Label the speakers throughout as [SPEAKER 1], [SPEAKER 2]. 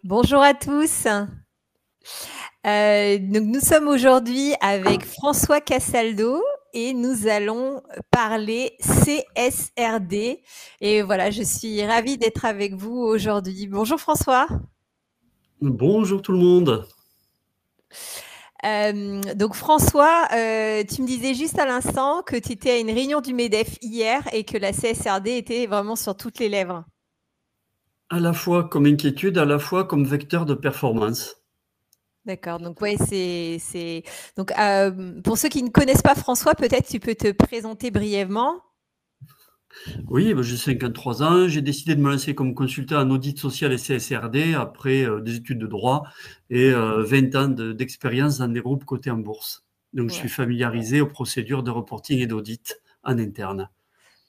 [SPEAKER 1] Bonjour à tous. Donc nous sommes aujourd'hui avec François Castaldo et nous allons parler CSRD. Et voilà, je suis ravie d'être avec vous aujourd'hui. Bonjour François.
[SPEAKER 2] Bonjour tout le monde.
[SPEAKER 1] Donc François, tu me disais juste à l'instant que tu étais à une réunion du MEDEF hier et que la CSRD était vraiment sur toutes les lèvres.
[SPEAKER 2] À la fois comme inquiétude, à la fois comme vecteur de performance.
[SPEAKER 1] D'accord, donc ouais, c'est donc pour ceux qui ne connaissent pas François, peut-être tu peux te présenter brièvement.
[SPEAKER 2] Oui, j'ai 53 ans, j'ai décidé de me lancer comme consultant en audit social et CSRD après des études de droit et 20 ans d'expérience dans des groupes cotés en bourse. Donc je suis
[SPEAKER 1] Ouais.
[SPEAKER 2] familiarisé aux procédures de reporting et d'audit en interne.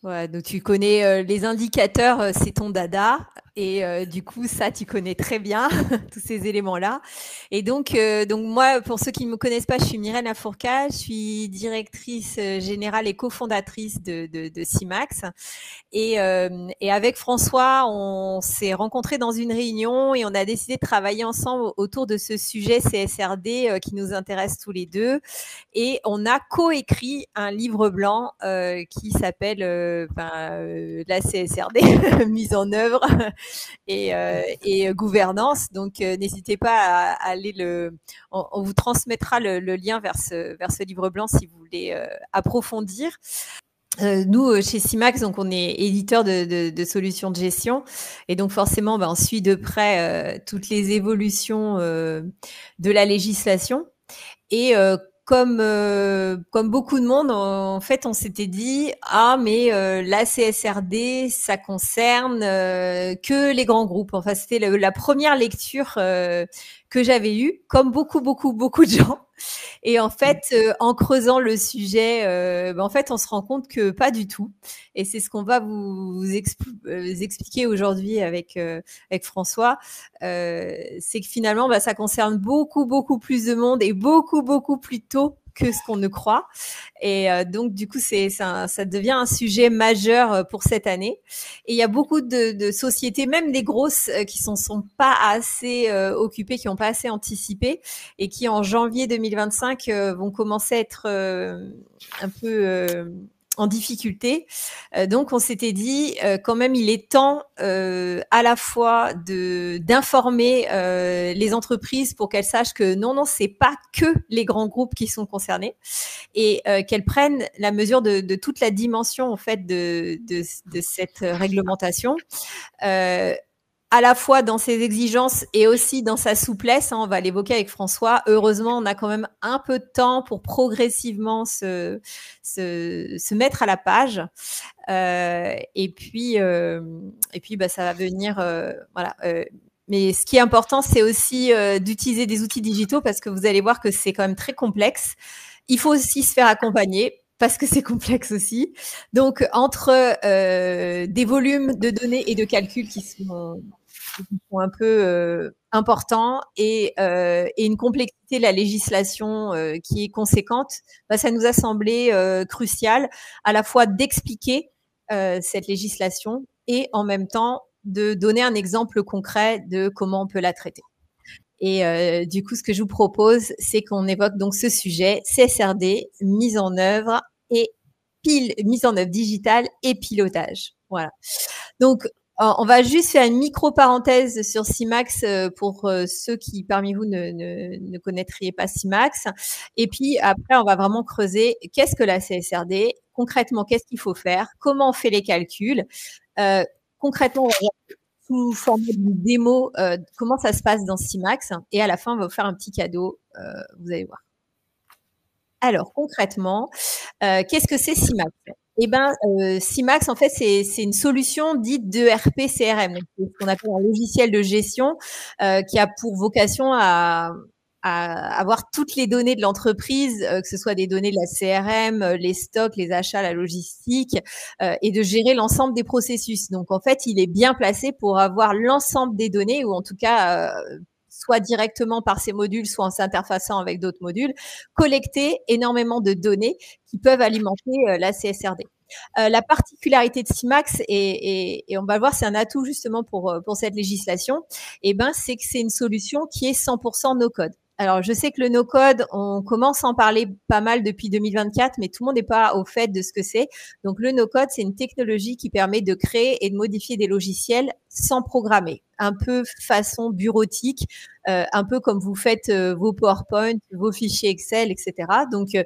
[SPEAKER 1] Ouais, donc tu connais les indicateurs, c'est ton dada. Et du coup, ça, tu connais très bien tous ces éléments-là. Et donc moi, pour ceux qui ne me connaissent pas, je suis Myrène Lafourcade, je suis directrice générale et cofondatrice de CIMAX. Et avec François, on s'est rencontrés dans une réunion et on a décidé de travailler ensemble autour de ce sujet CSRD qui nous intéresse tous les deux. Et on a coécrit un livre blanc qui s'appelle la CSRD, mise en œuvre et gouvernance. Donc, n'hésitez pas à aller on vous transmettra le lien vers ce livre blanc si vous voulez approfondir. Nous, chez CIMAX, donc on est éditeur de solutions de gestion et donc forcément, on suit de près toutes les évolutions de la législation. Et comme beaucoup de monde, en fait, on s'était dit ah mais la CSRD, ça concerne que les grands groupes. Enfin, c'était la première lecture que j'avais eue, comme beaucoup de gens. Et en fait, en creusant le sujet, en fait, on se rend compte que pas du tout. Et c'est ce qu'on va vous expliquer aujourd'hui avec François. C'est que finalement, ça concerne beaucoup plus de monde et beaucoup plus tôt que ce qu'on ne croit. Et donc, du coup, ça devient un sujet majeur pour cette année. Et il y a beaucoup de sociétés, même des grosses, qui s'en sont pas assez occupées, qui n'ont pas assez anticipé et qui, en janvier 2025, vont commencer à être un peu en difficulté. Donc, on s'était dit quand même, il est temps à la fois d'informer les entreprises pour qu'elles sachent que non, c'est pas que les grands groupes qui sont concernés et qu'elles prennent la mesure de toute la dimension en fait de cette réglementation. Euh, à la fois dans ses exigences et aussi dans sa souplesse, hein, on va l'évoquer avec François. Heureusement, on a quand même un peu de temps pour progressivement se mettre à la page. Ça va venir, voilà. Mais ce qui est important, c'est aussi d'utiliser des outils digitaux parce que vous allez voir que c'est quand même très complexe. Il faut aussi se faire accompagner parce que c'est complexe aussi. Donc, entre des volumes de données et de calculs qui sont un peu importants et une complexité de la législation qui est conséquente, ça nous a semblé crucial à la fois d'expliquer cette législation et en même temps de donner un exemple concret de comment on peut la traiter. Et du coup, ce que je vous propose, c'est qu'on évoque donc ce sujet, CSRD, mise en œuvre mise en œuvre digitale et pilotage. Voilà. Donc, on va juste faire une micro-parenthèse sur CIMAX pour ceux qui, parmi vous, ne connaîtriez pas CIMAX. Et puis, après, on va vraiment creuser qu'est-ce que la CSRD, concrètement, qu'est-ce qu'il faut faire, comment on fait les calculs. Concrètement, on va voir sous forme d'une démo comment ça se passe dans CIMAX. Et à la fin, on va vous faire un petit cadeau, vous allez voir. Alors, concrètement, qu'est-ce que c'est CIMAX? CIMAX, en fait, c'est une solution dite d'ERP CRM. C'est ce qu'on appelle un logiciel de gestion qui a pour vocation à avoir toutes les données de l'entreprise, que ce soit des données de la CRM, les stocks, les achats, la logistique, et de gérer l'ensemble des processus. Donc, en fait, il est bien placé pour avoir l'ensemble des données, ou en tout cas, soit directement par ces modules, soit en s'interfaçant avec d'autres modules, collecter énormément de données qui peuvent alimenter la CSRD. La particularité de CIMAX, et on va le voir, c'est un atout justement pour cette législation, c'est que c'est une solution qui est 100% no-code. Alors, je sais que le no-code, on commence à en parler pas mal depuis 2024, mais tout le monde n'est pas au fait de ce que c'est. Donc, le no-code, c'est une technologie qui permet de créer et de modifier des logiciels sans programmer, un peu façon bureautique, un peu comme vous faites vos PowerPoint, vos fichiers Excel, etc. Donc,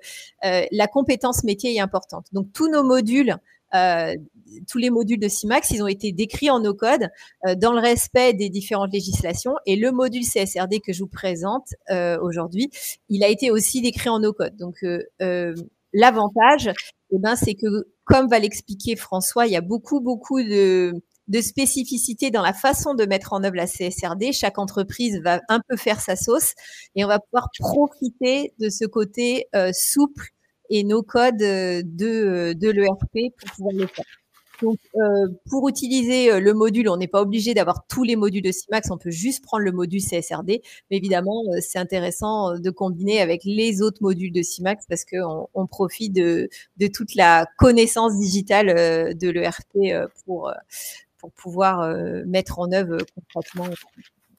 [SPEAKER 1] la compétence métier est importante. Donc, tous nos modules, tous les modules de CIMAX, ils ont été décrits en no-code dans le respect des différentes législations. Et le module CSRD que je vous présente aujourd'hui, il a été aussi décrit en no-code. Donc, l'avantage, c'est que, comme va l'expliquer François, il y a beaucoup de spécificité dans la façon de mettre en œuvre la CSRD. Chaque entreprise va un peu faire sa sauce et on va pouvoir profiter de ce côté souple et no code de l'ERP pour pouvoir le faire. Donc, pour utiliser le module, on n'est pas obligé d'avoir tous les modules de CIMAX, on peut juste prendre le module CSRD. Mais évidemment, c'est intéressant de combiner avec les autres modules de CIMAX parce qu'on profite de toute la connaissance digitale de l'ERP pour pouvoir mettre en œuvre concrètement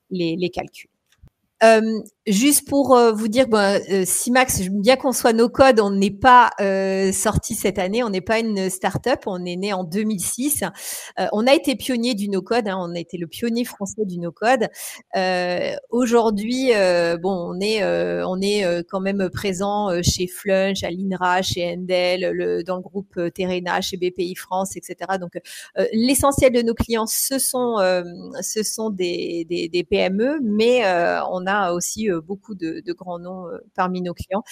[SPEAKER 1] les calculs. Juste pour vous dire, CIMAX, bien qu'on soit no code, on n'est pas sorti cette année, on n'est pas une start-up, on est né en 2006. On a été pionnier du no code, on a été le pionnier français du no code. Aujourd'hui, on est quand même présent chez Flunch, à l'INRA, chez Endel, dans le groupe Terena, chez BPI France, etc. Donc, l'essentiel de nos clients, ce sont des PME, mais on a aussi beaucoup de grands noms parmi nos clients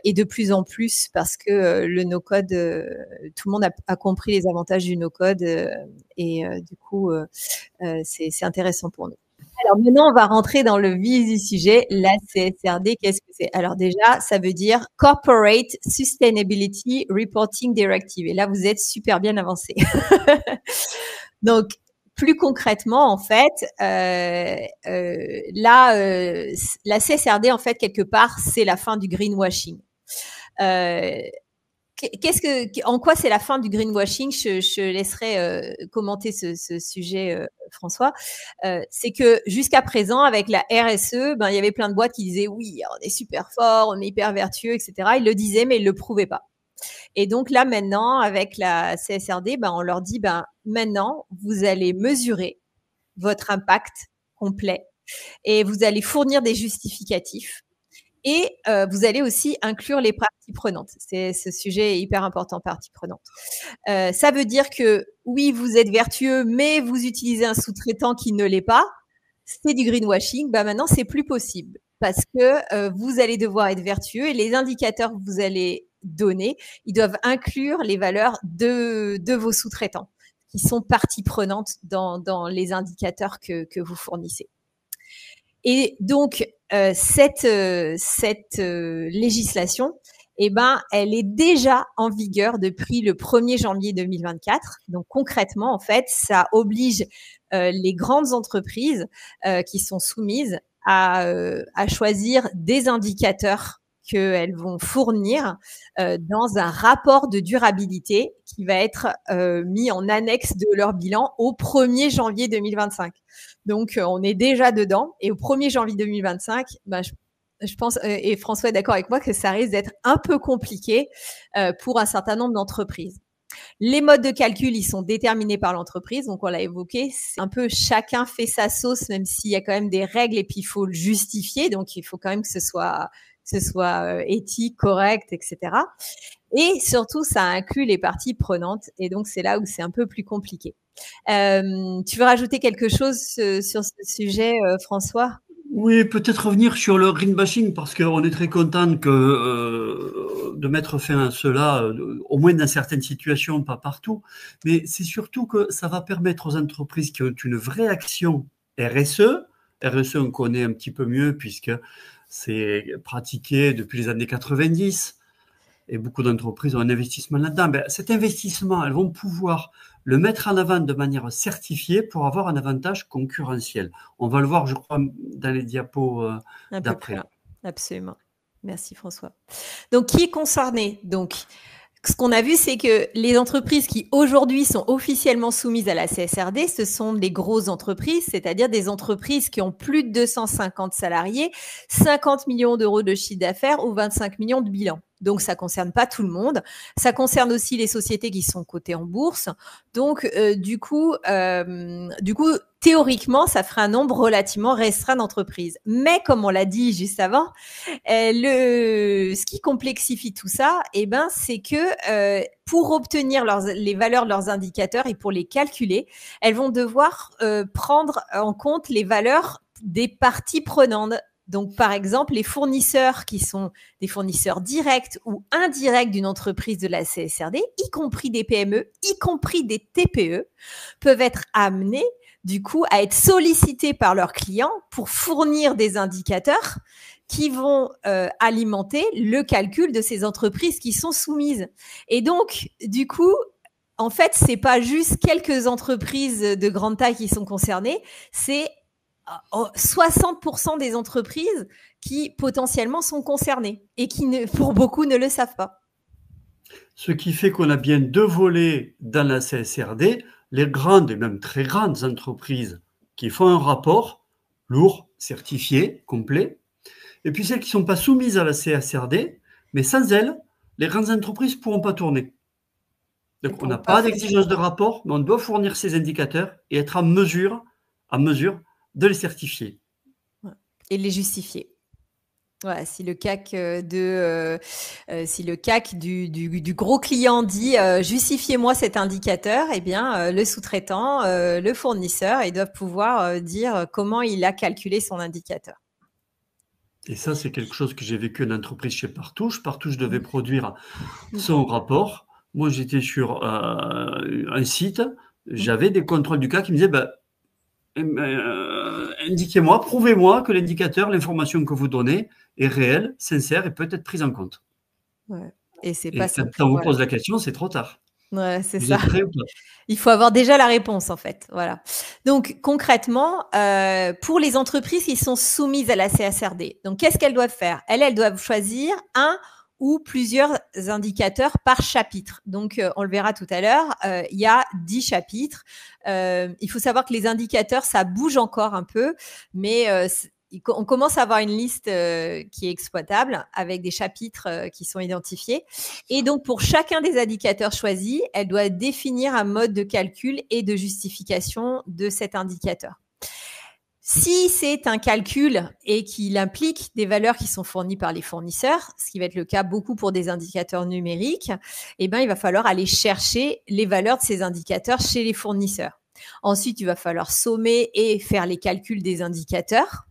[SPEAKER 1] et de plus en plus parce que le no-code, tout le monde a compris les avantages du no-code et du coup, c'est intéressant pour nous. Alors maintenant, on va rentrer dans le vif du sujet. La CSRD, qu'est-ce que c'est? Alors déjà, ça veut dire Corporate Sustainability Reporting Directive. Et là, vous êtes super bien avancé. Donc, plus concrètement, en fait, la CSRD, en fait, quelque part, c'est la fin du greenwashing. En quoi c'est la fin du greenwashing? Je laisserai commenter ce sujet, François. C'est que jusqu'à présent, avec la RSE, il y avait plein de boîtes qui disaient oui, on est super fort, on est hyper vertueux, etc. Ils le disaient, mais ils le prouvaient pas. Et donc là, maintenant, avec la CSRD, on leur dit, maintenant, vous allez mesurer votre impact complet et vous allez fournir des justificatifs et vous allez aussi inclure les parties prenantes. Ce sujet est hyper important, parties prenantes. Ça veut dire que oui, vous êtes vertueux, mais vous utilisez un sous-traitant qui ne l'est pas. C'est du greenwashing. Maintenant, c'est plus possible parce que vous allez devoir être vertueux et les indicateurs que vous allez donner, ils doivent inclure les valeurs de vos sous-traitants qui sont partie prenante dans les indicateurs que vous fournissez. Et donc, cette législation, elle est déjà en vigueur depuis le 1er janvier 2024. Donc, concrètement, en fait, ça oblige les grandes entreprises qui sont soumises à choisir des indicateurs qu'elles vont fournir dans un rapport de durabilité qui va être mis en annexe de leur bilan au 1er janvier 2025. Donc, on est déjà dedans. Et au 1er janvier 2025, je pense, et François est d'accord avec moi, que ça risque d'être un peu compliqué pour un certain nombre d'entreprises. Les modes de calcul, ils sont déterminés par l'entreprise. Donc, on l'a évoqué, c'est un peu chacun fait sa sauce, même s'il y a quand même des règles et puis il faut le justifier. Donc, il faut quand même que ce soit éthique, correct, etc. Et surtout, ça inclut les parties prenantes. Et donc, c'est là où c'est un peu plus compliqué. Tu veux rajouter quelque chose sur ce sujet, François?
[SPEAKER 2] Oui, peut-être revenir sur le greenbashing parce qu'on est très content de mettre fin à cela, au moins dans certaines situations, pas partout. Mais c'est surtout que ça va permettre aux entreprises qui ont une vraie action RSE. RSE, on connaît un petit peu mieux puisque c'est pratiqué depuis les années 90 et beaucoup d'entreprises ont un investissement là-dedans. Cet investissement, elles vont pouvoir le mettre en avant de manière certifiée pour avoir un avantage concurrentiel. On va le voir, je crois, dans les diapos d'après.
[SPEAKER 1] Absolument. Merci François. Donc, qui est concerné? Donc, Ce qu'on a vu, c'est que les entreprises qui aujourd'hui sont officiellement soumises à la CSRD, ce sont les grosses entreprises, c'est-à-dire des entreprises qui ont plus de 250 salariés, 50 millions d'euros de chiffre d'affaires ou 25 millions de bilan. Donc, ça concerne pas tout le monde. Ça concerne aussi les sociétés qui sont cotées en bourse. Donc, du coup, théoriquement, ça ferait un nombre relativement restreint d'entreprises. Mais comme on l'a dit juste avant, ce qui complexifie tout ça, c'est que pour obtenir les valeurs de leurs indicateurs et pour les calculer, elles vont devoir prendre en compte les valeurs des parties prenantes. Donc, par exemple, les fournisseurs qui sont des fournisseurs directs ou indirects d'une entreprise de la CSRD, y compris des PME, y compris des TPE, peuvent être amenés, du coup, à être sollicités par leurs clients pour fournir des indicateurs qui vont alimenter le calcul de ces entreprises qui sont soumises. Et donc, du coup, en fait, c'est pas juste quelques entreprises de grande taille qui sont concernées, c'est 60% des entreprises qui potentiellement sont concernées et qui, pour beaucoup, ne le savent pas.
[SPEAKER 2] Ce qui fait qu'on a bien deux volets dans la CSRD, les grandes et même très grandes entreprises qui font un rapport lourd, certifié, complet, et puis celles qui ne sont pas soumises à la CSRD, mais sans elles, les grandes entreprises ne pourront pas tourner. Donc on n'a pas d'exigence de rapport, mais on doit fournir ces indicateurs et être en mesure de les certifier.
[SPEAKER 1] Et de les justifier. Voilà, si le CAC du gros client dit justifiez-moi cet indicateur, eh bien le sous-traitant, le fournisseur, ils doivent pouvoir dire comment il a calculé son indicateur.
[SPEAKER 2] Et ça, c'est quelque chose que j'ai vécu en entreprise chez Partouche. Partouche devait produire son rapport. Moi, j'étais sur un site, j'avais des contrôles du CAC qui me disaient indiquez-moi, prouvez-moi que l'indicateur, l'information que vous donnez est réelle, sincère et peut être prise en compte.
[SPEAKER 1] Ouais. Et c'est pas simple.
[SPEAKER 2] Quand on vous pose la question, c'est trop tard.
[SPEAKER 1] Ouais, c'est ça. Il faut avoir déjà la réponse, en fait. Voilà. Donc, concrètement, pour les entreprises qui sont soumises à la CSRD, donc qu'est-ce qu'elles doivent faire? Elles doivent choisir un ou plusieurs indicateurs par chapitre. Donc, on le verra tout à l'heure, il y a 10 chapitres. Il faut savoir que les indicateurs, ça bouge encore un peu, mais on commence à avoir une liste qui est exploitable avec des chapitres qui sont identifiés. Et donc, pour chacun des indicateurs choisis, elle doit définir un mode de calcul et de justification de cet indicateur. Si c'est un calcul et qu'il implique des valeurs qui sont fournies par les fournisseurs, ce qui va être le cas beaucoup pour des indicateurs numériques, il va falloir aller chercher les valeurs de ces indicateurs chez les fournisseurs. Ensuite, il va falloir sommer et faire les calculs des indicateurs.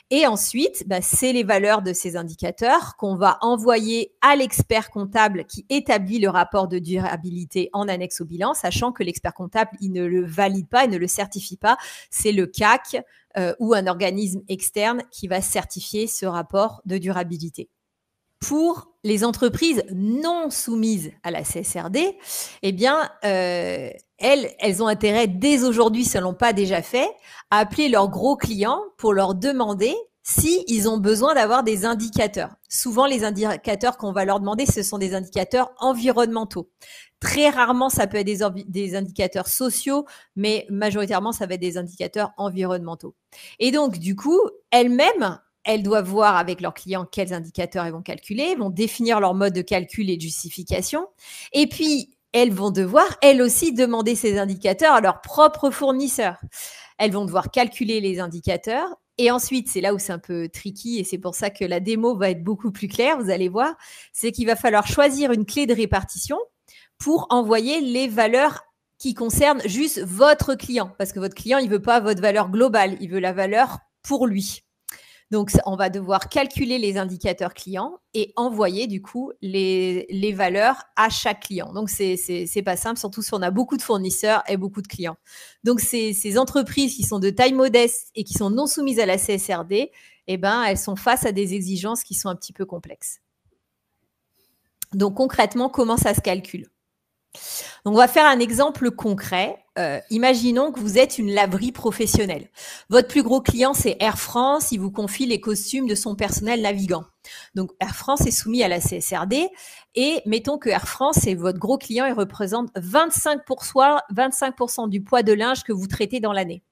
[SPEAKER 1] Et ensuite, c'est les valeurs de ces indicateurs qu'on va envoyer à l'expert comptable qui établit le rapport de durabilité en annexe au bilan, sachant que l'expert comptable, il ne le valide pas, il ne le certifie pas. C'est le CAC ou un organisme externe qui va certifier ce rapport de durabilité. Pour les entreprises non soumises à la CSRD, elles ont intérêt dès aujourd'hui, si elles ne l'ont pas déjà fait, à appeler leurs gros clients pour leur demander s'ils ont besoin d'avoir des indicateurs. Souvent, les indicateurs qu'on va leur demander, ce sont des indicateurs environnementaux. Très rarement, ça peut être des indicateurs sociaux, mais majoritairement, ça va être des indicateurs environnementaux. Et donc, du coup, elles-mêmes, elles doivent voir avec leurs clients quels indicateurs elles vont calculer, vont définir leur mode de calcul et de justification. Et puis, elles vont devoir, elles aussi, demander ces indicateurs à leurs propres fournisseurs. Elles vont devoir calculer les indicateurs. Et ensuite, c'est là où c'est un peu tricky et c'est pour ça que la démo va être beaucoup plus claire, vous allez voir, c'est qu'il va falloir choisir une clé de répartition pour envoyer les valeurs qui concernent juste votre client. Parce que votre client, il ne veut pas votre valeur globale, il veut la valeur pour lui. Donc, on va devoir calculer les indicateurs clients et envoyer du coup les valeurs à chaque client. Donc, c'est pas simple, surtout si on a beaucoup de fournisseurs et beaucoup de clients. Donc, ces entreprises qui sont de taille modeste et qui sont non soumises à la CSRD, elles sont face à des exigences qui sont un petit peu complexes. Donc, concrètement, comment ça se calcule ? Donc, on va faire un exemple concret. Imaginons que vous êtes une laverie professionnelle. Votre plus gros client, c'est Air France. Il vous confie les costumes de son personnel navigant. Donc, Air France est soumis à la CSRD. Et mettons que Air France est votre gros client et représente 25% du poids de linge que vous traitez dans l'année.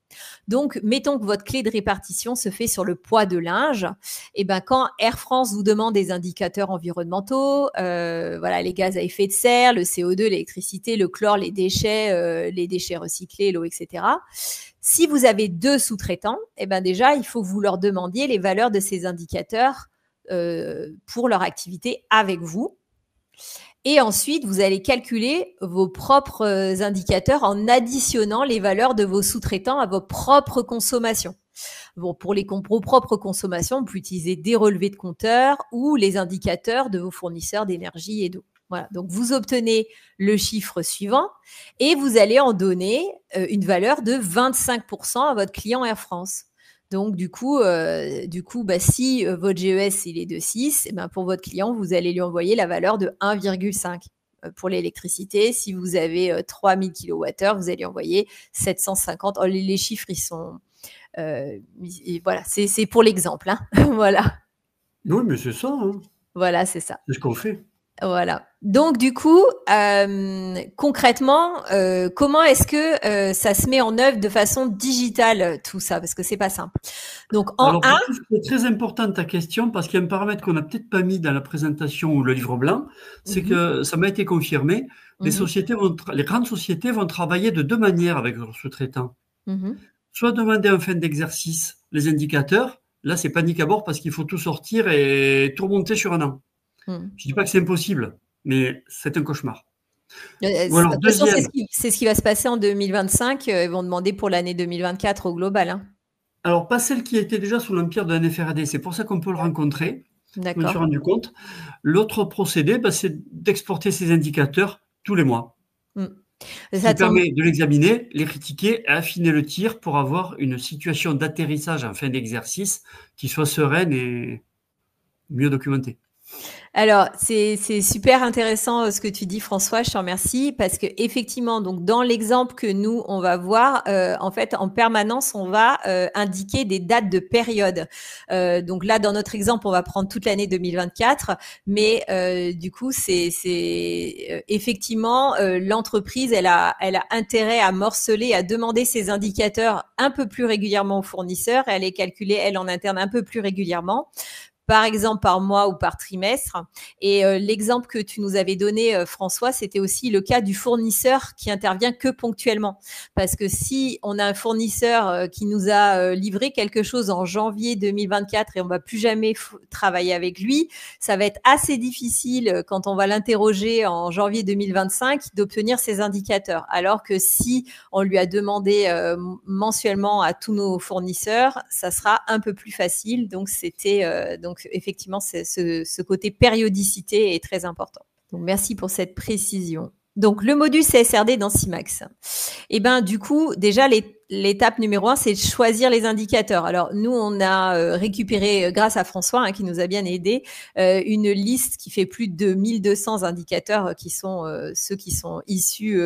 [SPEAKER 1] Donc, mettons que votre clé de répartition se fait sur le poids de linge. Et ben, quand Air France vous demande des indicateurs environnementaux, voilà, les gaz à effet de serre, le CO2, l'électricité, le chlore, les déchets recyclés, l'eau, etc. Si vous avez 2 sous-traitants, et ben déjà, il faut que vous leur demandiez les valeurs de ces indicateurs pour leur activité avec vous. Et ensuite, vous allez calculer vos propres indicateurs en additionnant les valeurs de vos sous-traitants à vos propres consommations. Bon, pour vos propres consommations, vous pouvez utiliser des relevés de compteurs ou les indicateurs de vos fournisseurs d'énergie et d'eau. Voilà. Donc, vous obtenez le chiffre suivant et vous allez en donner une valeur de 25% à votre client Air France. Donc, du coup, si votre GES il est de 6, pour votre client, vous allez lui envoyer la valeur de 1,5. Pour l'électricité, si vous avez 3000 kWh, vous allez envoyer 750. Oh, les chiffres, ils sont... voilà, c'est pour l'exemple. Hein. Voilà.
[SPEAKER 2] Oui, mais c'est ça. Hein.
[SPEAKER 1] Voilà, c'est ça.
[SPEAKER 2] C'est ce qu'on fait.
[SPEAKER 1] Voilà. Donc du coup, concrètement, comment est-ce que ça se met en œuvre de façon digitale tout ça, parce que c'est pas simple. Donc
[SPEAKER 2] Alors, je trouve que c'est très important ta question parce qu'il y a un paramètre qu'on n'a peut-être pas mis dans la présentation ou le livre blanc, c'est que ça m'a été confirmé. Les grandes sociétés vont travailler de 2 manières avec leurs sous-traitants. Soit demander en fin d'exercice les indicateurs. Là, c'est panique à bord parce qu'il faut tout sortir et tout remonter sur un an. Je dis pas que c'est impossible, mais c'est un cauchemar.
[SPEAKER 1] Ou alors, c'est ce qui va se passer en 2025. Ils vont demander pour l'année 2024 au global. Hein.
[SPEAKER 2] Alors, pas celle qui était déjà sous l'empire de la NFRD. C'est pour ça qu'on peut le rencontrer.
[SPEAKER 1] D'accord.
[SPEAKER 2] Je me suis rendu compte. L'autre procédé, c'est d'exporter ces indicateurs tous les mois. Ce qui permet de l'examiner, les critiquer et affiner le tir pour avoir une situation d'atterrissage en fin d'exercice qui soit sereine et mieux documentée.
[SPEAKER 1] Alors, c'est super intéressant ce que tu dis, François. Je te remercie parce que effectivement, donc dans l'exemple que nous on va voir, en fait, en permanence, on va indiquer des dates de période. Donc là, dans notre exemple, on va prendre toute l'année 2024, mais du coup, c'est effectivement l'entreprise, elle a intérêt à morceler, à demander ces indicateurs un peu plus régulièrement aux fournisseurs et à les calculer elle en interne un peu plus régulièrement. Par exemple par mois ou par trimestre. Et l'exemple que tu nous avais donné, François, c'était aussi le cas du fournisseur qui intervient que ponctuellement. Parce que si on a un fournisseur qui nous a livré quelque chose en janvier 2024 et on va plus jamais travailler avec lui, ça va être assez difficile quand on va l'interroger en janvier 2025 d'obtenir ces indicateurs. Alors que si on lui a demandé mensuellement à tous nos fournisseurs, ça sera un peu plus facile. Donc, donc effectivement, ce côté périodicité est très important. Donc, merci pour cette précision. Donc, le module CSRD dans CIMAX. Et ben, du coup, déjà, l'étape numéro 1, c'est de choisir les indicateurs. Alors, nous, on a récupéré, grâce à François, qui nous a bien aidé, une liste qui fait plus de 1200 indicateurs qui sont ceux qui sont issus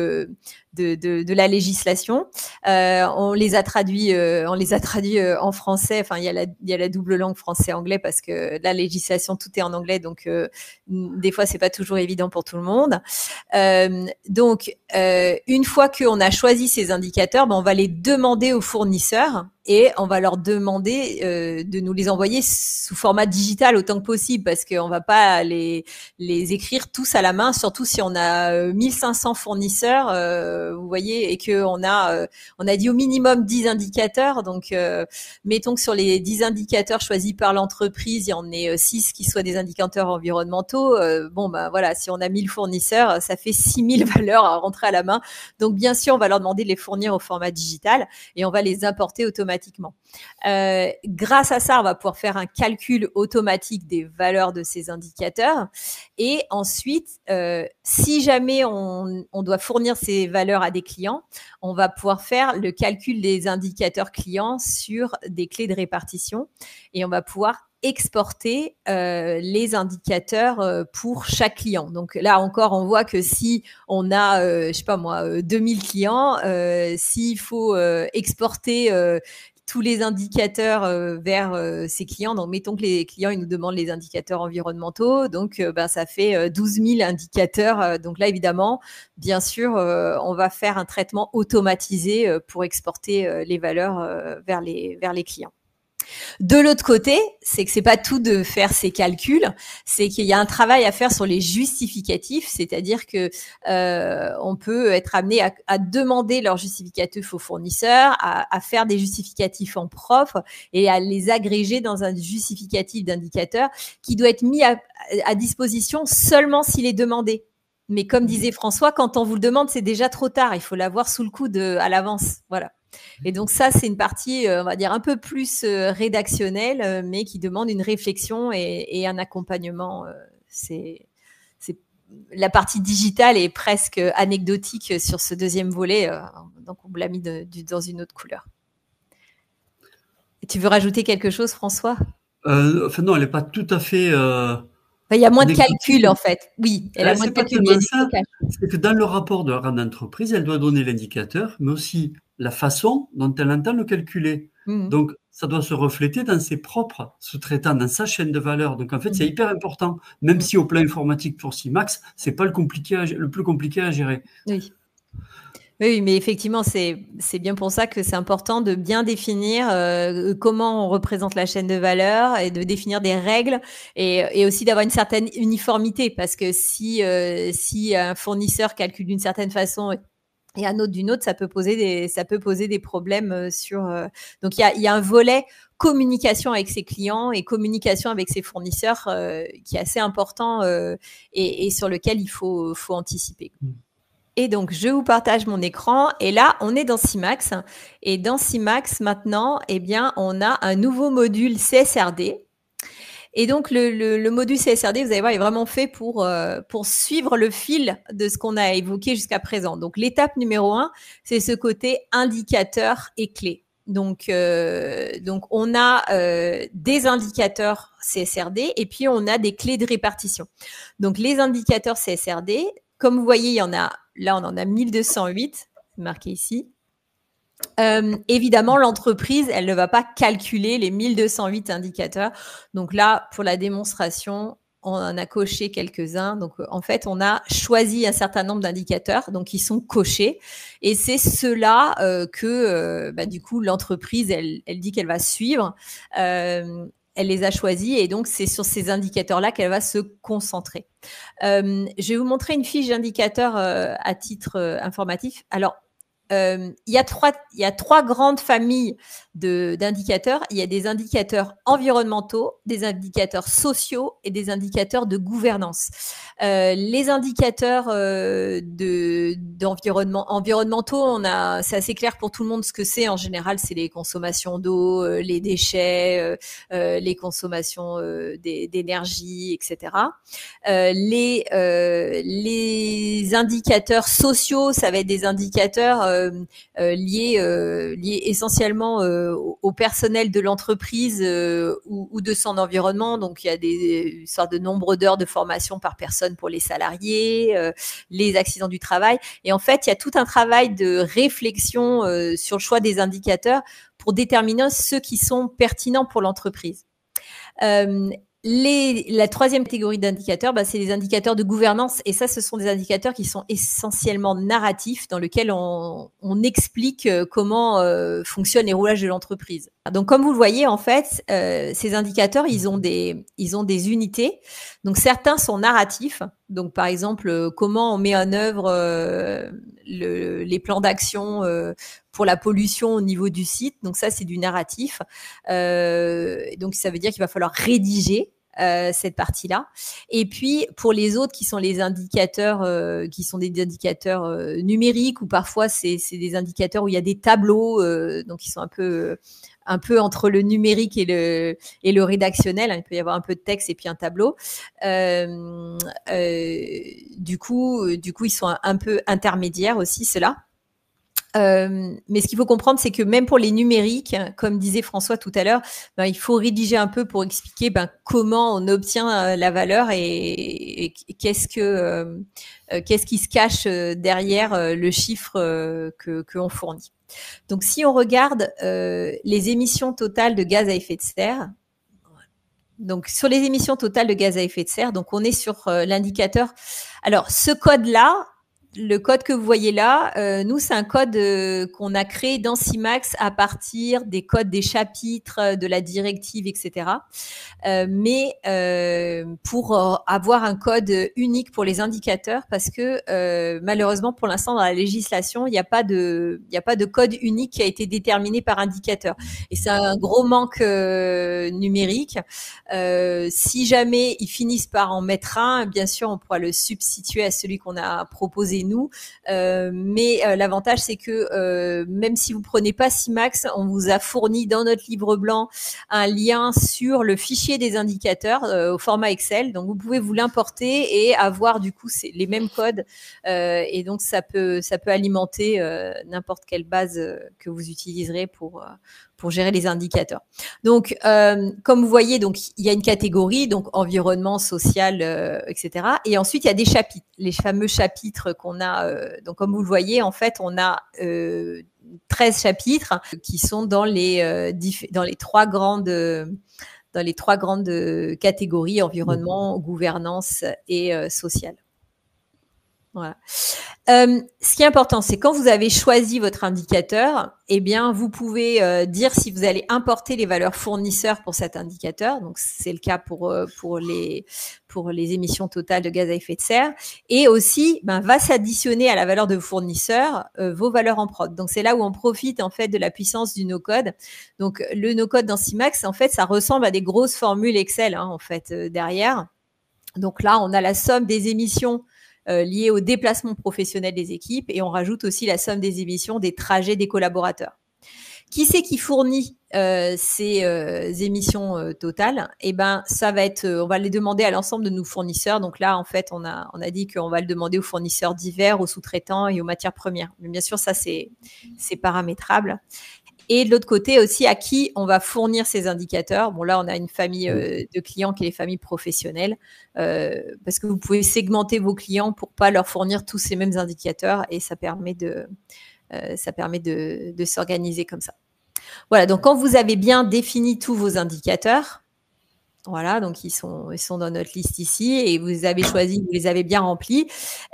[SPEAKER 1] de la législation. On les a traduits en français. Enfin, il y a la double langue français-anglais parce que la législation, tout est en anglais. Donc, des fois, c'est pas toujours évident pour tout le monde. Donc, une fois qu'on a choisi ces indicateurs, on va les demander aux fournisseurs et on va leur demander de nous les envoyer sous format digital autant que possible parce qu'on va pas les écrire tous à la main, surtout si on a 1500 fournisseurs, vous voyez, et que on a dit au minimum 10 indicateurs. Donc, mettons que sur les 10 indicateurs choisis par l'entreprise, il y en ait 6 qui soient des indicateurs environnementaux. Voilà, si on a 1000 fournisseurs, ça fait 6000 valeurs à rentrer à la main. Donc, bien sûr, on va leur demander de les fournir au format digital et on va les importer automatiquement. Grâce à ça, on va pouvoir faire un calcul automatique des valeurs de ces indicateurs. Et ensuite, si jamais on doit fournir ces valeurs à des clients, on va pouvoir faire le calcul des indicateurs clients sur des clés de répartition et on va pouvoir exporter les indicateurs pour chaque client. Donc là encore, on voit que si on a, je sais pas moi, 2000 clients, s'il faut exporter tous les indicateurs vers ces clients. Donc, mettons que les clients ils nous demandent les indicateurs environnementaux. Donc, ça fait 12 000 indicateurs. Donc là, évidemment, bien sûr, on va faire un traitement automatisé pour exporter les valeurs vers les clients. De l'autre côté, c'est que c'est pas tout de faire ces calculs, c'est qu'il y a un travail à faire sur les justificatifs, c'est-à-dire que on peut être amené à demander leurs justificatifs aux fournisseurs, à faire des justificatifs en propre et à les agréger dans un justificatif d'indicateur qui doit être mis à disposition seulement s'il est demandé. Mais comme disait François, quand on vous le demande, c'est déjà trop tard. Il faut l'avoir sous le coude à l'avance. Voilà. Et donc ça, c'est une partie, on va dire, un peu plus rédactionnelle, mais qui demande une réflexion et un accompagnement. C'est la partie digitale est presque anecdotique sur ce deuxième volet, donc on l'a mis dans une autre couleur. Et tu veux rajouter quelque chose, François?
[SPEAKER 2] Enfin non, elle n'est pas tout à fait...
[SPEAKER 1] il y a moins de calculs, en fait. Oui, elle a moins de
[SPEAKER 2] pas
[SPEAKER 1] calculs.
[SPEAKER 2] tellement ça. C'est que dans le rapport de la grande entreprise, elle doit donner l'indicateur, mais aussi la façon dont elle entend le calculer. Donc, ça doit se refléter dans ses propres sous-traitants, dans sa chaîne de valeur. Donc, en fait, c'est hyper important, même si au plan informatique pour CIMAX, c'est pas le plus compliqué à gérer.
[SPEAKER 1] Oui. Oui, mais effectivement, c'est bien pour ça que c'est important de bien définir comment on représente la chaîne de valeur et de définir des règles et aussi d'avoir une certaine uniformité parce que si un fournisseur calcule d'une certaine façon et un autre d'une autre, ça peut poser des problèmes sur. Donc il y a un volet communication avec ses clients et communication avec ses fournisseurs qui est assez important et sur lequel il faut anticiper. Et donc, je vous partage mon écran. Et là, on est dans CIMAX. Et dans CIMAX, maintenant, eh bien, on a un nouveau module CSRD. Et donc, le module CSRD, vous allez voir, est vraiment fait pour suivre le fil de ce qu'on a évoqué jusqu'à présent. Donc, l'étape numéro 1, c'est ce côté indicateur et clé. Donc, on a des indicateurs CSRD et puis on a des clés de répartition. Donc, les indicateurs CSRD, comme vous voyez, on en a 1208, marqué ici. Évidemment, l'entreprise, elle ne va pas calculer les 1208 indicateurs. Donc là, pour la démonstration, on en a coché quelques-uns. Donc, en fait, on a choisi un certain nombre d'indicateurs, donc ils sont cochés. Et c'est ceux-là que, du coup, l'entreprise, elle dit qu'elle va suivre. Elle les a choisis et donc c'est sur ces indicateurs-là qu'elle va se concentrer. Je vais vous montrer une fiche d'indicateurs à titre informatif. Alors, il y a trois grandes familles d'indicateurs. Il y a des indicateurs environnementaux, des indicateurs sociaux et des indicateurs de gouvernance. Les indicateurs environnementaux, c'est assez clair pour tout le monde ce que c'est. En général, c'est les consommations d'eau, les déchets, les consommations d'énergie, etc. Les indicateurs sociaux, ça va être des indicateurs liés essentiellement au personnel de l'entreprise ou de son environnement. Donc, il y a une sorte de nombre d'heures de formation par personne pour les salariés, les accidents du travail. Et en fait, il y a tout un travail de réflexion sur le choix des indicateurs pour déterminer ceux qui sont pertinents pour l'entreprise. La troisième catégorie d'indicateurs, c'est les indicateurs de gouvernance. Et ça, ce sont des indicateurs qui sont essentiellement narratifs, dans lesquels on explique comment fonctionnent les roulages de l'entreprise. Donc, comme vous le voyez, en fait, ces indicateurs, ils ont des unités. Donc, certains sont narratifs. Donc, par exemple, comment on met en œuvre les plans d'action pour la pollution au niveau du site. Donc, ça, c'est du narratif. Donc, ça veut dire qu'il va falloir rédiger cette partie-là. Et puis, pour les autres qui sont les indicateurs, qui sont des indicateurs numériques ou parfois c'est des indicateurs où il y a des tableaux, donc ils sont un peu entre le numérique et le rédactionnel. Il peut y avoir un peu de texte et puis un tableau. Du coup, ils sont un peu intermédiaires aussi, ceux-là. Mais ce qu'il faut comprendre, c'est que même pour les numériques, comme disait François tout à l'heure, il faut rédiger un peu pour expliquer comment on obtient la valeur et qu'est-ce qui se cache derrière le chiffre que l'on fournit. Donc, si on regarde les émissions totales de gaz à effet de serre, donc sur les émissions totales de gaz à effet de serre, donc on est sur l'indicateur. Alors, ce code-là, le code que vous voyez là, nous, c'est un code qu'on a créé dans CIMAX à partir des codes des chapitres, de la directive, etc. Mais pour avoir un code unique pour les indicateurs, parce que malheureusement, pour l'instant, dans la législation, il n'y a pas de code unique qui a été déterminé par indicateur. Et c'est un gros manque numérique. Si jamais ils finissent par en mettre un, bien sûr, on pourra le substituer à celui qu'on a proposé nous. Mais l'avantage, c'est que même si vous prenez pas CIMAX, on vous a fourni dans notre livre blanc un lien sur le fichier des indicateurs au format Excel. Donc, vous pouvez vous l'importer et avoir du coup les mêmes codes. Et donc, ça peut alimenter n'importe quelle base que vous utiliserez pour gérer les indicateurs. Donc, comme vous voyez, donc il y a une catégorie, donc environnement, social, etc. Et ensuite, il y a des chapitres, les fameux chapitres qu'on a. Donc, comme vous le voyez, en fait, on a 13 chapitres qui sont dans les trois grandes catégories, environnement, gouvernance et sociale. Voilà. Ce qui est important, c'est quand vous avez choisi votre indicateur, eh bien, vous pouvez dire si vous allez importer les valeurs fournisseurs pour cet indicateur. Donc, c'est le cas pour les émissions totales de gaz à effet de serre. Et aussi, va s'additionner à la valeur de fournisseur vos valeurs en prod. Donc, c'est là où on profite en fait de la puissance du no-code. Donc, le no-code dans CIMAX, en fait, ça ressemble à des grosses formules Excel en fait derrière. Donc là, on a la somme des émissions liées au déplacement professionnel des équipes et on rajoute aussi la somme des émissions des trajets des collaborateurs. Qui c'est qui fournit ces émissions totales? Eh ben, ça va être, on va les demander à l'ensemble de nos fournisseurs. Donc là, en fait, on a dit qu'on va le demander aux fournisseurs divers, aux sous-traitants et aux matières premières. Mais bien sûr, ça c'est paramétrable. Et de l'autre côté aussi, à qui on va fournir ces indicateurs. Bon, là, on a une famille de clients qui est les familles professionnelles, parce que vous pouvez segmenter vos clients pour pas leur fournir tous ces mêmes indicateurs et ça permet de s'organiser comme ça. Voilà, donc quand vous avez bien défini tous vos indicateurs, voilà, donc ils sont dans notre liste ici et vous avez choisi, vous les avez bien remplis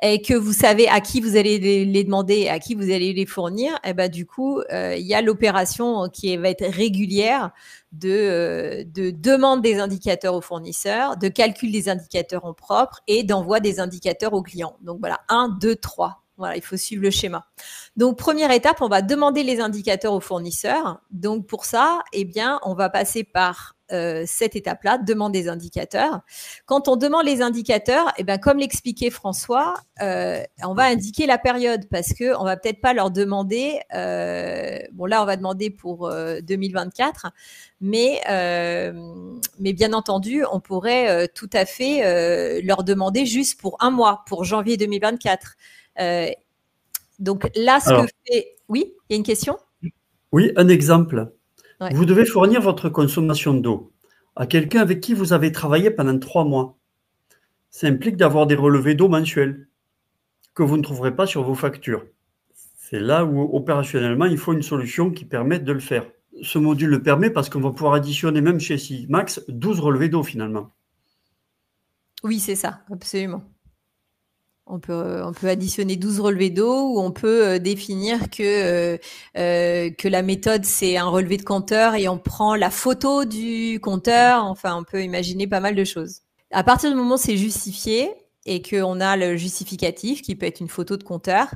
[SPEAKER 1] et que vous savez à qui vous allez les demander et à qui vous allez les fournir, et ben du coup, il y a l'opération qui va être régulière de demande des indicateurs aux fournisseurs, de calcul des indicateurs en propre et d'envoi des indicateurs aux clients. Donc voilà, 1, 2, 3. Voilà, il faut suivre le schéma. Donc, première étape, on va demander les indicateurs aux fournisseurs. Donc, pour ça, eh bien, on va passer par cette étape-là, demande des indicateurs. Quand on demande les indicateurs, eh bien, comme l'expliquait François, on va indiquer la période parce que on va peut-être pas leur demander. Bon, là, on va demander pour 2024, mais bien entendu, on pourrait tout à fait leur demander juste pour un mois, pour janvier 2024. Donc là, oui, il y a une question?
[SPEAKER 2] Oui, un exemple.
[SPEAKER 1] Ouais.
[SPEAKER 2] Vous devez fournir votre consommation d'eau à quelqu'un avec qui vous avez travaillé pendant 3 mois. Ça implique d'avoir des relevés d'eau mensuels que vous ne trouverez pas sur vos factures. C'est là où, opérationnellement, il faut une solution qui permette de le faire. Ce module le permet parce qu'on va pouvoir additionner, même chez CIMAX, 12 relevés d'eau finalement.
[SPEAKER 1] Oui, c'est ça, absolument. On peut additionner 12 relevés d'eau ou on peut définir que la méthode, c'est un relevé de compteur et on prend la photo du compteur. Enfin, on peut imaginer pas mal de choses. À partir du moment où c'est justifié et qu'on a le justificatif qui peut être une photo de compteur,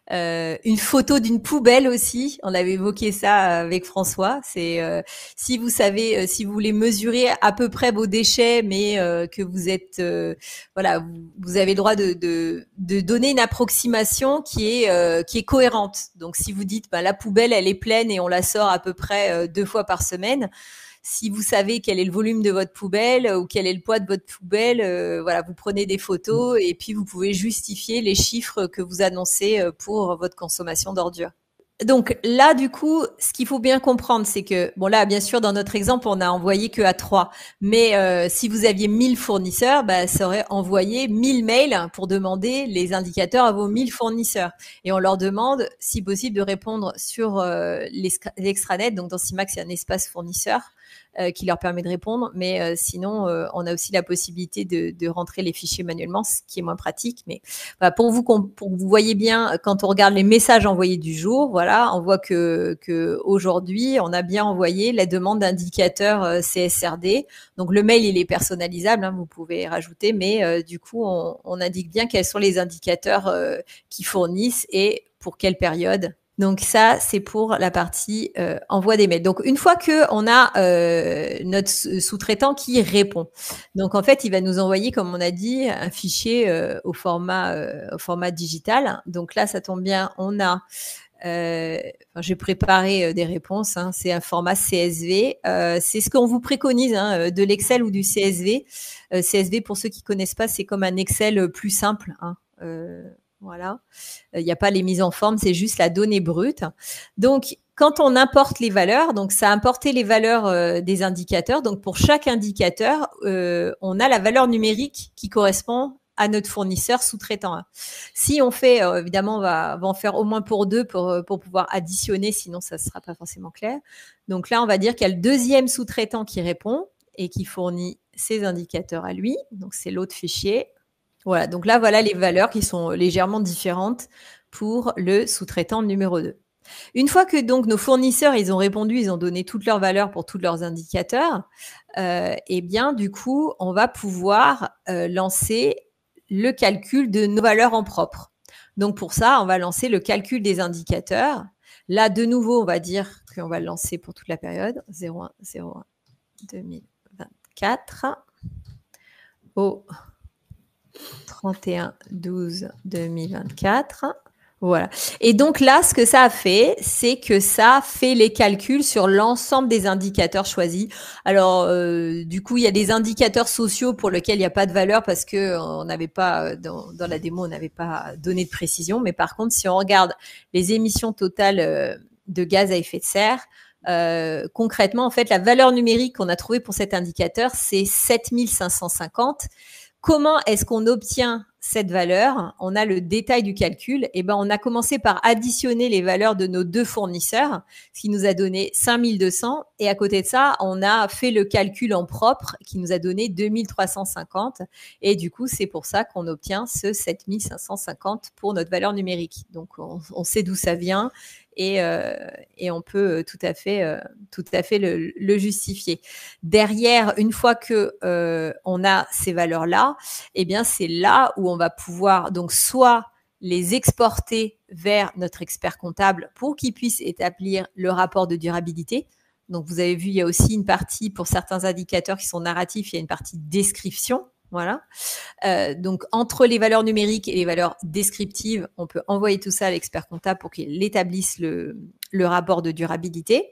[SPEAKER 1] une photo d'une poubelle aussi. On avait évoqué ça avec François. C'est si vous savez, si vous voulez mesurer à peu près vos déchets, mais que vous êtes, voilà, vous avez le droit de donner une approximation qui est cohérente. Donc, si vous dites, la poubelle, elle est pleine et on la sort à peu près 2 fois par semaine. Si vous savez quel est le volume de votre poubelle ou quel est le poids de votre poubelle, voilà, vous prenez des photos et puis vous pouvez justifier les chiffres que vous annoncez pour votre consommation d'ordures. Donc là, du coup, ce qu'il faut bien comprendre, c'est que, bon là, bien sûr, dans notre exemple, on n'a envoyé que à 3. Mais si vous aviez 1000 fournisseurs, bah, ça aurait envoyé 1000 mails pour demander les indicateurs à vos 1000 fournisseurs. Et on leur demande, si possible, de répondre sur l'extranet. Donc dans CIMAX, il y a un espace fournisseur qui leur permet de répondre. Mais sinon, on a aussi la possibilité de rentrer les fichiers manuellement, ce qui est moins pratique. Mais voilà, pour que vous voyez bien, quand on regarde les messages envoyés du jour, voilà, on voit que aujourd'hui, on a bien envoyé la demande d'indicateur CSRD. Donc le mail, il est personnalisable, hein, vous pouvez rajouter, mais du coup, on indique bien quels sont les indicateurs qui fournissent et pour quelle période. Donc ça, c'est pour la partie envoi des mails. Donc une fois que on a notre sous-traitant qui répond, donc en fait, il va nous envoyer, comme on a dit, un fichier au format digital. Donc là, ça tombe bien, on a j'ai préparé des réponses. Hein, c'est un format CSV. C'est ce qu'on vous préconise, hein, de l'Excel ou du CSV. CSV, pour ceux qui connaissent pas, c'est comme un Excel plus simple. Hein, voilà. Il n'y a pas les mises en forme, c'est juste la donnée brute. Donc, quand on importe les valeurs, donc ça a importé les valeurs des indicateurs. Donc, pour chaque indicateur, on a la valeur numérique qui correspond à notre fournisseur sous-traitant. Si on fait, évidemment, on va en faire au moins pour 2 pour pouvoir additionner, sinon ça ne sera pas forcément clair. Donc là, on va dire qu'il y a le deuxième sous-traitant qui répond et qui fournit ses indicateurs à lui. Donc, c'est l'autre fichier. Voilà, donc là, voilà les valeurs qui sont légèrement différentes pour le sous-traitant numéro 2. Une fois que donc nos fournisseurs, ils ont répondu, ils ont donné toutes leurs valeurs pour tous leurs indicateurs, eh bien, du coup, on va pouvoir lancer le calcul de nos valeurs en propre. Donc, pour ça, on va lancer le calcul des indicateurs. Là, de nouveau, on va dire qu'on va le lancer pour toute la période 01/01/2024 au 31/12/2024. Voilà. Et donc là, ce que ça a fait, c'est que ça fait les calculs sur l'ensemble des indicateurs choisis. Alors, du coup, il y a des indicateurs sociaux pour lesquels il n'y a pas de valeur parce que on n'avait pas, dans la démo, on n'avait pas donné de précision. Mais par contre, si on regarde les émissions totales de gaz à effet de serre, concrètement, en fait, la valeur numérique qu'on a trouvée pour cet indicateur, c'est 7550. Comment est-ce qu'on obtient cette valeur? On a le détail du calcul. Eh ben, on a commencé par additionner les valeurs de nos 2 fournisseurs, ce qui nous a donné 5200. Et à côté de ça, on a fait le calcul en propre qui nous a donné 2350. Et du coup, c'est pour ça qu'on obtient ce 7550 pour notre valeur numérique. Donc, on sait d'où ça vient. Et on peut tout à fait le justifier. Derrière, une fois que on a ces valeurs-là, eh bien c'est là où on va pouvoir donc soit les exporter vers notre expert comptable pour qu'il puisse établir le rapport de durabilité. Donc vous avez vu, il y a aussi une partie pour certains indicateurs qui sont narratifs, il y a une partie description. Voilà. Donc, entre les valeurs numériques et les valeurs descriptives, on peut envoyer tout ça à l'expert comptable pour qu'il établisse le rapport de durabilité.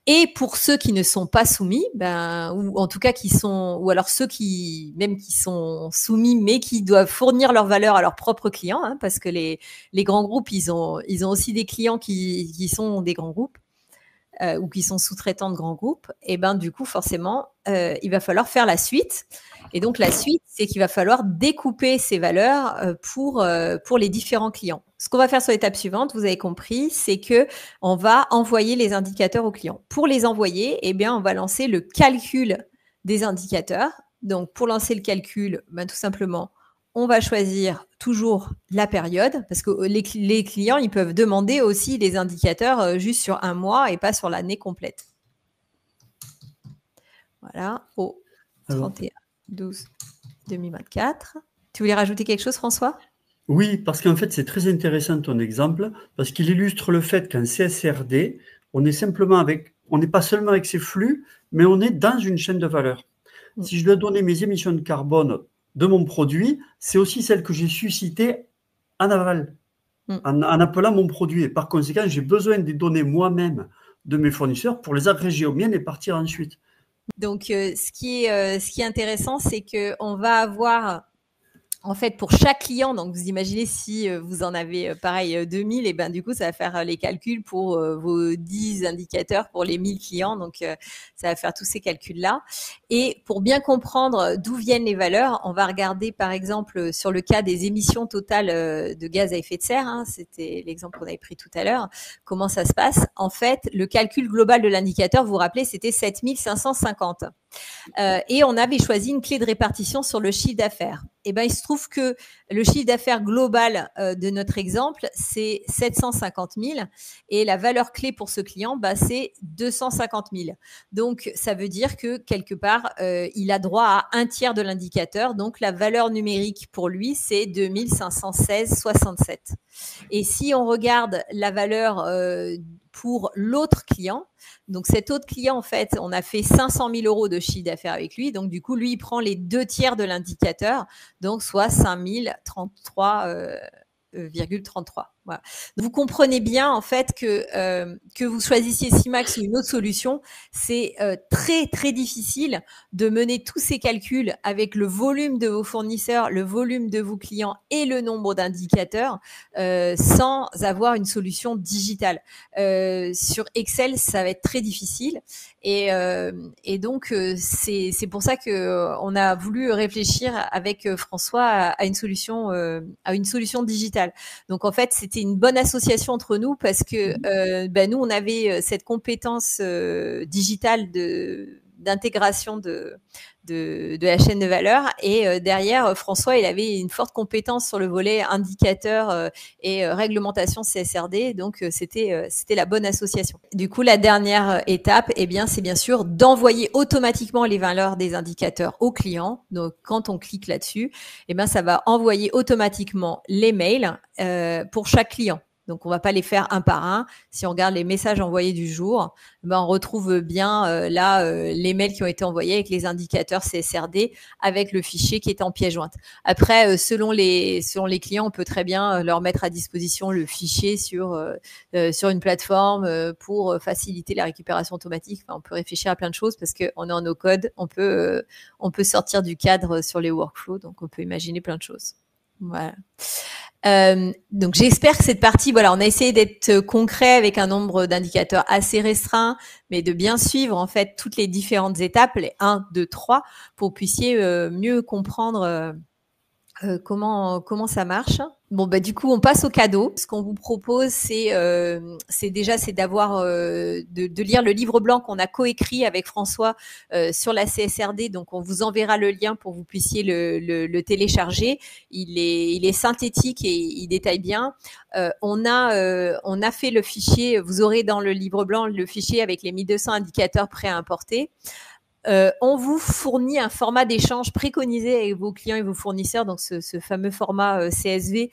[SPEAKER 1] Et pour ceux qui ne sont pas soumis, ou en tout cas ou alors ceux qui sont soumis, mais qui doivent fournir leurs valeurs à leurs propres clients, hein, parce que les grands groupes, ils ont aussi des clients qui sont des grands groupes. Ou qui sont sous-traitants de grands groupes, et du coup, forcément, il va falloir faire la suite. Et donc, la suite, c'est qu'il va falloir découper ces valeurs pour les différents clients. Ce qu'on va faire sur l'étape suivante, vous avez compris, c'est que on va envoyer les indicateurs aux clients. Pour les envoyer, on va lancer le calcul des indicateurs. Donc, pour lancer le calcul, tout simplement, on va choisir toujours la période parce que les clients, ils peuvent demander aussi les indicateurs juste sur un mois et pas sur l'année complète. Voilà, au 31/12/2024. Tu voulais rajouter quelque chose, François?
[SPEAKER 2] Oui, parce qu'en fait, c'est très intéressant ton exemple parce qu'il illustre le fait qu'en CSRD, on n'est pas seulement avec ces flux, mais on est dans une chaîne de valeur. Si je dois donner mes émissions de carbone de mon produit, c'est aussi celle que j'ai suscitée en aval, en appelant mon produit. Et par conséquent, j'ai besoin des données moi-même de mes fournisseurs pour les agréger aux miennes et partir ensuite.
[SPEAKER 1] Donc, ce qui est intéressant, c'est qu'on va avoir en fait, pour chaque client, donc vous imaginez si vous en avez pareil 2000, et ben du coup, ça va faire les calculs pour vos 10 indicateurs pour les 1000 clients. Donc, ça va faire tous ces calculs-là. Et pour bien comprendre d'où viennent les valeurs, on va regarder par exemple sur le cas des émissions totales de gaz à effet de serre. Hein, c'était l'exemple qu'on avait pris tout à l'heure. Comment ça se passe? En fait, le calcul global de l'indicateur, vous vous rappelez, c'était 7550. Et on avait choisi une clé de répartition sur le chiffre d'affaires. Et ben, il se trouve que le chiffre d'affaires global de notre exemple, c'est 750 000 et la valeur clé pour ce client, bah, c'est 250 000. Donc, ça veut dire que quelque part, il a droit à un tiers de l'indicateur. Donc, la valeur numérique pour lui, c'est 2516,67. Et si on regarde la valeur pour l'autre client, donc cet autre client, en fait, on a fait 500 000 euros de chiffre d'affaires avec lui. Donc du coup, lui, il prend les 2 tiers de l'indicateur, donc soit 5 033,33. Voilà. Vous comprenez bien en fait que vous choisissiez Simax ou une autre solution, c'est très très difficile de mener tous ces calculs avec le volume de vos fournisseurs, le volume de vos clients et le nombre d'indicateurs sans avoir une solution digitale. Sur Excel, ça va être très difficile et donc c'est pour ça que on a voulu réfléchir avec François à une solution digitale. Donc en fait, c'était une bonne association entre nous parce que nous, on avait cette compétence digitale d'intégration de la chaîne de valeur et derrière François il avait une forte compétence sur le volet indicateur et réglementation CSRD, donc c'était la bonne association. Du coup, la dernière étape, eh bien, c'est bien sûr d'envoyer automatiquement les valeurs des indicateurs au client. Donc quand on clique là-dessus, eh bien, ça va envoyer automatiquement les mails pour chaque client. Donc, on ne va pas les faire un par un. Si on regarde les messages envoyés du jour, ben, on retrouve bien les mails qui ont été envoyés avec les indicateurs CSRD, avec le fichier qui est en pièce jointe. Après, selon les clients, on peut très bien leur mettre à disposition le fichier sur une plateforme pour faciliter la récupération automatique. Enfin, on peut réfléchir à plein de choses parce qu'on est en no-code. On peut sortir du cadre sur les workflows. Donc, on peut imaginer plein de choses. Voilà. Donc j'espère que cette partie, voilà, on a essayé d'être concret avec un nombre d'indicateurs assez restreint, mais de bien suivre en fait toutes les différentes étapes, les 1, 2, 3, pour que vous puissiez mieux comprendre comment ça marche. Bon, bah, du coup, on passe au cadeau. Ce qu'on vous propose, c'est d'avoir, de lire le livre blanc qu'on a coécrit avec François sur la CSRD. Donc, on vous enverra le lien pour que vous puissiez le télécharger. Il est synthétique et il détaille bien. On a fait le fichier. Vous aurez dans le livre blanc le fichier avec les 1200 indicateurs prêts à importer. On vous fournit un format d'échange préconisé avec vos clients et vos fournisseurs, donc ce fameux format CSV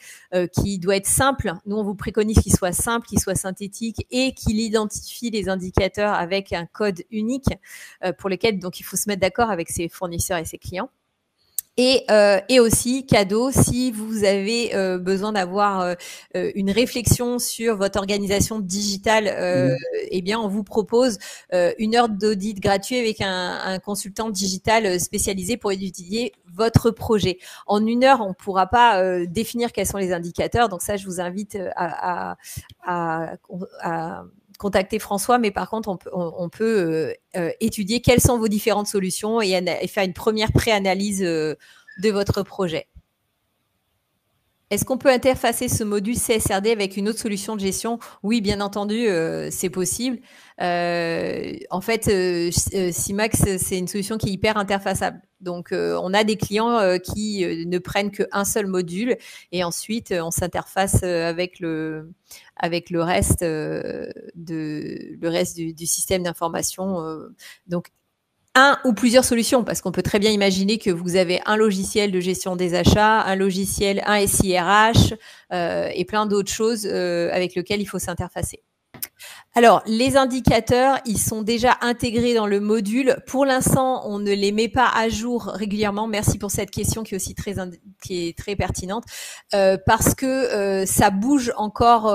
[SPEAKER 1] qui doit être simple. Nous, on vous préconise qu'il soit simple, qu'il soit synthétique et qu'il identifie les indicateurs avec un code unique pour lesquels donc il faut se mettre d'accord avec ses fournisseurs et ses clients. Et aussi, cadeau, si vous avez besoin d'avoir une réflexion sur votre organisation digitale, eh bien, on vous propose 1 heure d'audit gratuit avec un consultant digital spécialisé pour étudier votre projet. En 1 heure, on ne pourra pas définir quels sont les indicateurs. Donc ça, je vous invite à contacter François, mais par contre, on peut étudier quelles sont vos différentes solutions et faire une première pré-analyse de votre projet. Est-ce qu'on peut interfacer ce module CSRD avec une autre solution de gestion? Oui, bien entendu, c'est possible. En fait, Simax, c'est une solution qui est hyper interfaçable. Donc, on a des clients qui ne prennent qu'un seul module et ensuite, on s'interface avec le reste, du système d'information. Donc, un ou plusieurs solutions, parce qu'on peut très bien imaginer que vous avez un logiciel de gestion des achats, un SIRH et plein d'autres choses avec lesquelles il faut s'interfacer. Alors, les indicateurs, ils sont déjà intégrés dans le module. Pour l'instant, on ne les met pas à jour régulièrement. Merci pour cette question qui est aussi qui est très pertinente, parce que ça bouge encore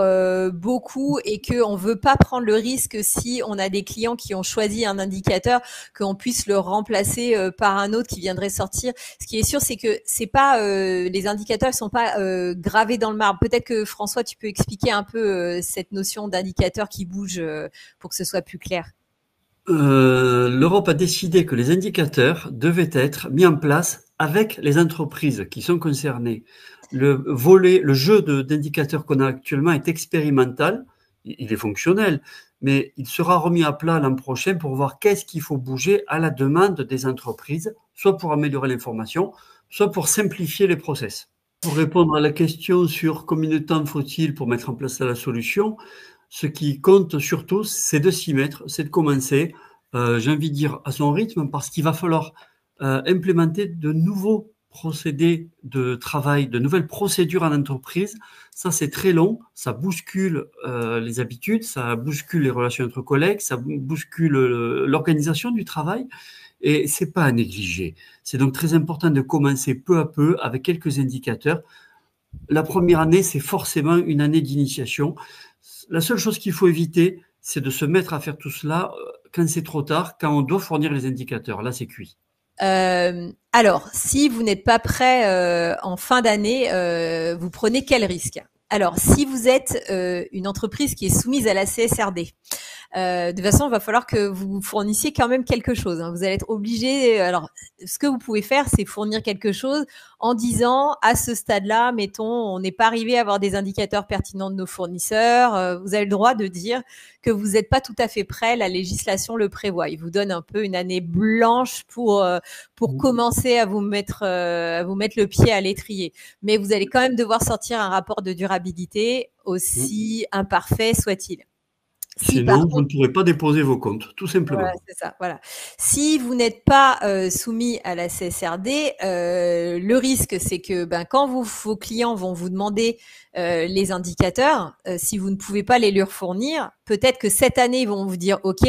[SPEAKER 1] beaucoup et qu'on veut pas prendre le risque, si on a des clients qui ont choisi un indicateur, qu'on puisse le remplacer par un autre qui viendrait sortir. Ce qui est sûr, c'est que c'est pas les indicateurs sont pas gravés dans le marbre. Peut-être que François, tu peux expliquer un peu cette notion d'indicateur qui bouge pour que ce soit plus clair.
[SPEAKER 2] L'Europe a décidé que les indicateurs devaient être mis en place avec les entreprises qui sont concernées. Le jeu d'indicateurs qu'on a actuellement est expérimental, il est fonctionnel, mais il sera remis à plat l'an prochain pour voir qu'est-ce qu'il faut bouger à la demande des entreprises, soit pour améliorer l'information, soit pour simplifier les process. Pour répondre à la question sur combien de temps faut-il pour mettre en place la solution, ce qui compte surtout, c'est de s'y mettre, c'est de commencer, j'ai envie de dire à son rythme, parce qu'il va falloir implémenter de nouveaux procédés de travail, de nouvelles procédures en entreprise. Ça, c'est très long, ça bouscule les habitudes, ça bouscule les relations entre collègues, ça bouscule l'organisation du travail, et c'est pas à négliger. C'est donc très important de commencer peu à peu avec quelques indicateurs. La première année, c'est forcément une année d'initiation. La seule chose qu'il faut éviter, c'est de se mettre à faire tout cela quand c'est trop tard, quand on doit fournir les indicateurs. Là, c'est cuit.
[SPEAKER 1] Alors, si vous n'êtes pas prêt en fin d'année, vous prenez quel risque? Alors, si vous êtes une entreprise qui est soumise à la CSRD, de toute façon, il va falloir que vous fournissiez quand même quelque chose. Vous allez être obligé. Alors, ce que vous pouvez faire, c'est fournir quelque chose en disant, à ce stade-là, mettons, on n'est pas arrivé à avoir des indicateurs pertinents de nos fournisseurs. Vous avez le droit de dire que vous n'êtes pas tout à fait prêt. La législation le prévoit. Il vous donne un peu une année blanche pour commencer à vous mettre le pied à l'étrier. Mais vous allez quand même devoir sortir un rapport de durabilité, aussi imparfait soit-il.
[SPEAKER 2] Sinon, vous ne pourrez pas déposer vos comptes, tout simplement.
[SPEAKER 1] Voilà, c'est ça. Voilà. Si vous n'êtes pas soumis à la CSRD, le risque, c'est que quand vos clients vont vous demander les indicateurs, si vous ne pouvez pas les leur fournir, peut-être que cette année, ils vont vous dire OK,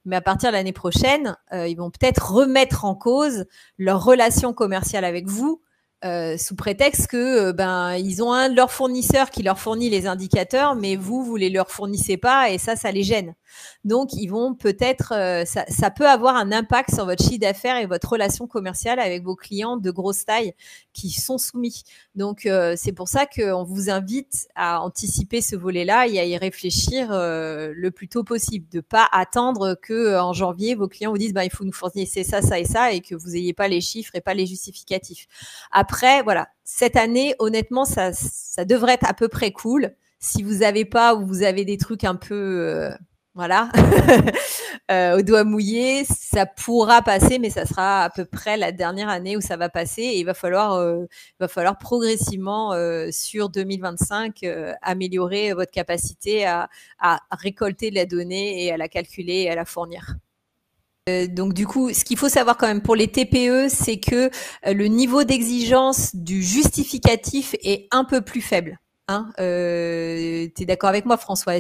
[SPEAKER 1] mais à partir de l'année prochaine, ils vont peut-être remettre en cause leur relation commerciale avec vous, sous prétexte que ils ont un de leurs fournisseurs qui leur fournit les indicateurs, mais vous les leur fournissez pas, et ça les gêne. Donc ils vont peut-être, ça peut avoir un impact sur votre chiffre d'affaires et votre relation commerciale avec vos clients de grosse taille qui sont soumis. Donc c'est pour ça qu'on vous invite à anticiper ce volet-là et à y réfléchir le plus tôt possible, de pas attendre que en janvier vos clients vous disent il faut nous fournir ça et ça, et que vous ayez pas les chiffres et pas les justificatifs. Après, voilà, cette année, honnêtement, ça devrait être à peu près cool. Si vous avez pas, ou vous avez des trucs un peu, au doigt mouillé, ça pourra passer, mais ça sera à peu près la dernière année où ça va passer. Et il va falloir progressivement sur 2025 améliorer votre capacité à récolter de la donnée et à la calculer et à la fournir. Donc du coup, ce qu'il faut savoir quand même pour les TPE, c'est que le niveau d'exigence du justificatif est un peu plus faible. Tu es d'accord avec moi, François?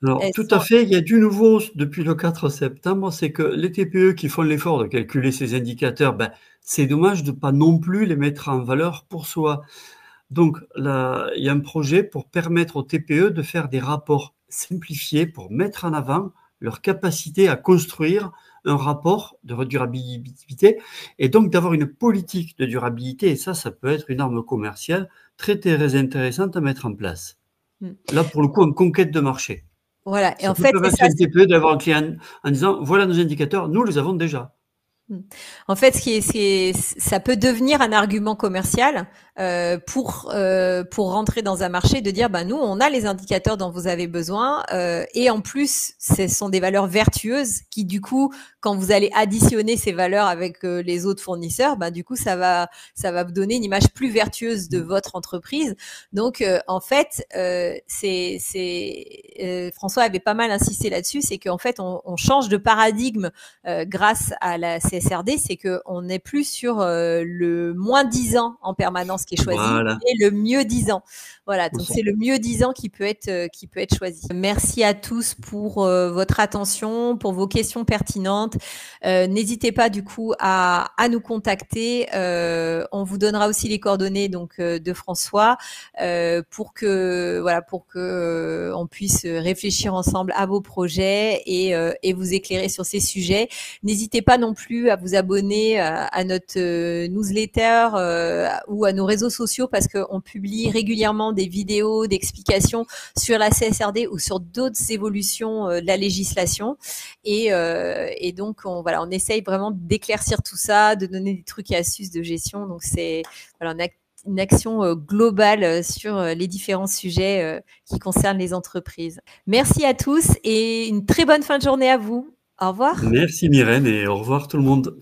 [SPEAKER 2] Alors, tout à fait. Il y a du nouveau depuis le 4 septembre, c'est que les TPE qui font l'effort de calculer ces indicateurs, c'est dommage de pas non plus les mettre en valeur pour soi. Donc là, il y a un projet pour permettre aux TPE de faire des rapports simplifiés pour mettre en avant leur capacité à construire un rapport de durabilité et donc d'avoir une politique de durabilité. Et ça peut être une arme commerciale très, très intéressante à mettre en place. Là, pour le coup, en conquête de marché.
[SPEAKER 1] Voilà. Et
[SPEAKER 2] ça
[SPEAKER 1] en
[SPEAKER 2] peut
[SPEAKER 1] fait,
[SPEAKER 2] permettre à une TPE d'avoir un client en disant voilà nos indicateurs, nous les avons déjà.
[SPEAKER 1] En fait, ça peut devenir un argument commercial pour rentrer dans un marché, de dire nous on a les indicateurs dont vous avez besoin et en plus ce sont des valeurs vertueuses qui du coup quand vous allez additionner ces valeurs avec les autres fournisseurs, du coup ça va vous donner une image plus vertueuse de votre entreprise. Donc en fait François avait pas mal insisté là-dessus, c'est qu'en fait on change de paradigme grâce à la CSRD, c'est qu'on n'est plus sur le moins 10 ans en permanence qui est choisi,
[SPEAKER 2] Voilà.
[SPEAKER 1] et le mieux disant. Voilà, donc
[SPEAKER 2] Bonsoir.
[SPEAKER 1] c'est le mieux disant qui peut être choisi. Merci à tous pour votre attention, pour vos questions pertinentes. N'hésitez pas du coup à nous contacter. On vous donnera aussi les coordonnées donc de François pour que on puisse réfléchir ensemble à vos projets et vous éclairer sur ces sujets. N'hésitez pas non plus à vous abonner à notre newsletter ou à nos réseaux sociaux parce qu'on publie régulièrement des vidéos d'explications sur la CSRD ou sur d'autres évolutions de la législation. Et donc, on essaye vraiment d'éclaircir tout ça, de donner des trucs et astuces de gestion. Donc, c'est une action globale sur les différents sujets qui concernent les entreprises. Merci à tous et une très bonne fin de journée à vous. Au revoir.
[SPEAKER 2] Merci Myrène et au revoir tout le monde.